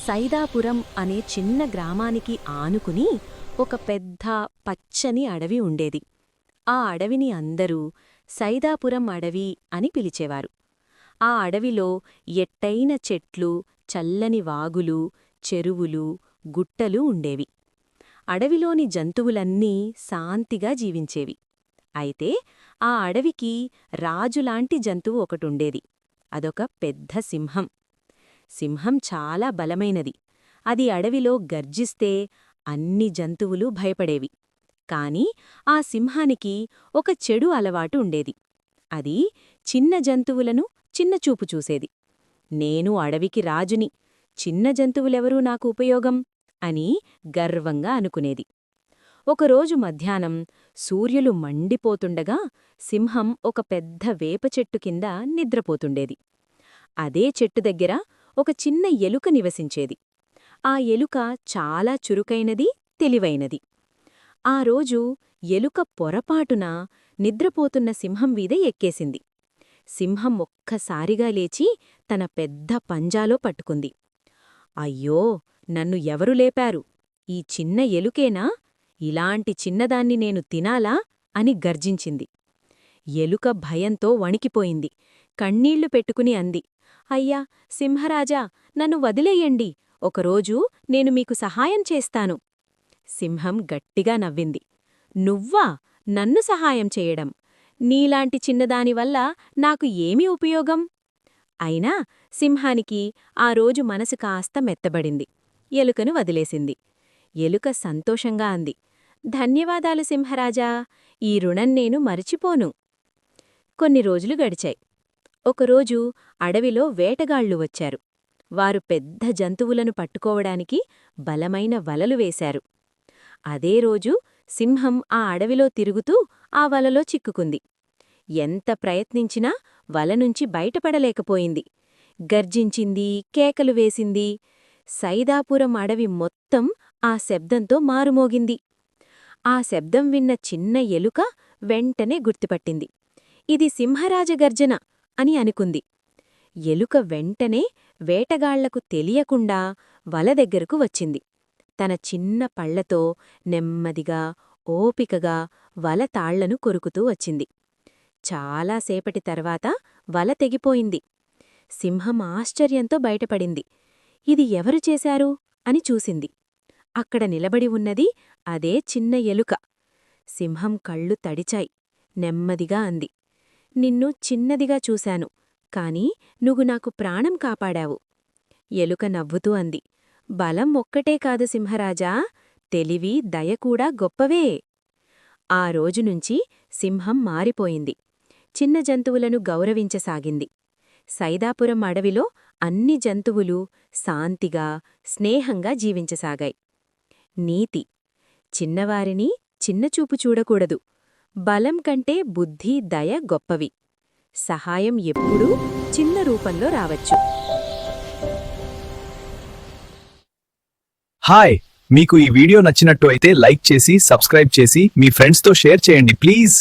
సైదాపురం అనే చిన్న గ్రామానికి ఆనుకుని ఒక పెద్ద పచ్చని అడవి ఉండేది. ఆ అడవిని అందరూ సైదాపురం అడవి అని పిలిచేవారు. ఆ అడవిలో ఎత్తైన చెట్లు, చల్లని వాగులు, చెరువులు, గుట్టలు ఉండేవి. అడవిలోని జంతువులన్నీ శాంతిగా జీవించేవి. అయితే ఆ అడవికి రాజులాంటి జంతువు ఒకటుండేది. అదొక పెద్ద సింహం. సింహం చాలా బలమైనది. అది అడవిలో గర్జిస్తే అన్ని జంతువులు భయపడేవి. కాని ఆ సింహానికి ఒక చెడు అలవాటు ఉండేది. అది చిన్న జంతువులను చిన్నచూపు చూసేది. నేను అడవికి రాజుని, చిన్న జంతువులెవరూ నాకు ఉపయోగం అని గర్వంగా అనుకునేది. ఒకరోజు మధ్యాహ్నం సూర్యులు మండిపోతుండగా సింహం ఒక పెద్ద వేప చెట్టు కింద నిద్రపోతుండేది. అదే చెట్టు దగ్గర ఒక చిన్న ఎలుక నివసించేది. ఆ ఎలుక చాలా చురుకైనది, తెలివైనది. ఆ రోజు ఎలుక పొరపాటున నిద్రపోతున్న సింహం మీద ఎక్కేసింది. సింహం ఒక్కసారిగా లేచి తన పెద్ద పంజాలో పట్టుకుంది. అయ్యో, నన్ను ఎవరు లేపారు? ఈ చిన్న ఎలుకేనా? ఇలాంటి చిన్నదాన్ని నేను తినాలా అని గర్జించింది. ఎలుక భయంతో వణికిపోయింది. కన్నీళ్లు పెట్టుకుని అంది, అయ్యా సింహరాజా, నన్ను వదిలేయండి. ఒకరోజు నేను మీకు సహాయం చేస్తాను. సింహం గట్టిగా నవ్వింది. నువ్వా నన్ను సహాయం చేయడం? నీలాంటి చిన్నదానివల్ల నాకు ఏమి ఉపయోగం? అయినా సింహానికి ఆ రోజు మనసు కాస్త మెత్తబడింది. ఎలుకను వదిలేసింది. ఎలుక సంతోషంగా అంది, ధన్యవాదాలు సింహరాజా, ఈ రుణం నేను మరిచిపోను. కొన్ని రోజులు గడిచాయి. ఒకరోజు అడవిలో వేటగాళ్లు వచ్చారు. వారు పెద్ద జంతువులను పట్టుకోవడానికి బలమైన వలలు వేశారు. అదే రోజు సింహం ఆ అడవిలో తిరుగుతూ ఆ వలలో చిక్కుకుంది. ఎంత ప్రయత్నించినా వలనుంచి బయటపడలేకపోయింది. గర్జించింది, కేకలు వేసింది. సైదాపురం అడవి మొత్తం ఆ శబ్దంతో మారుమోగింది. ఆ శబ్దం విన్న చిన్న ఎలుక వెంటనే గుర్తుపట్టింది. ఇది సింహరాజ గర్జన అని అనుకుంది. ఎలుక వెంటనే వేటగాళ్లకు తెలియకుండా వల దగ్గరకు వచ్చింది. తన చిన్న పళ్లతో నెమ్మదిగా, ఓపికగా వల తాళ్లను కొరుకుతూ వచ్చింది. చాలాసేపటి తర్వాత వల తెగిపోయింది. సింహం ఆశ్చర్యంతో బయటపడింది. ఇది ఎవరు చేశారు అని చూసింది. అక్కడ నిలబడి ఉన్నది అదే చిన్న ఎలుక. సింహం కళ్ళు తడిచాయి. నెమ్మదిగా అంది, నిన్ను చిన్నదిగా చూశాను, కాని నువ్వు నాకు ప్రాణం కాపాడావు. ఎలుక నవ్వుతూ అంది, బలం ఒక్కటే కాదు సింహరాజా, తెలివి, దయకూడా గొప్పవే. ఆ రోజునుంచి సింహం మారిపోయింది. చిన్న జంతువులను గౌరవించసాగింది. సైదాపురం అడవిలో అన్ని జంతువులు శాంతిగా, స్నేహంగా జీవించసాగాయి. నీతి: చిన్నవారిని చిన్నచూపు చూడకూడదు. బలం కంటే బుద్ధి, దయ గొప్పవి. సహాయం ఎప్పుడూ చిన్న రూపంలో రావచ్చు. హాయ్, మీకు ఈ వీడియో నచ్చినట్టు అయితే లైక్ చేసి, సబ్స్క్రైబ్ చేసి మీ ఫ్రెండ్స్తో షేర్ చేయండి ప్లీజ్.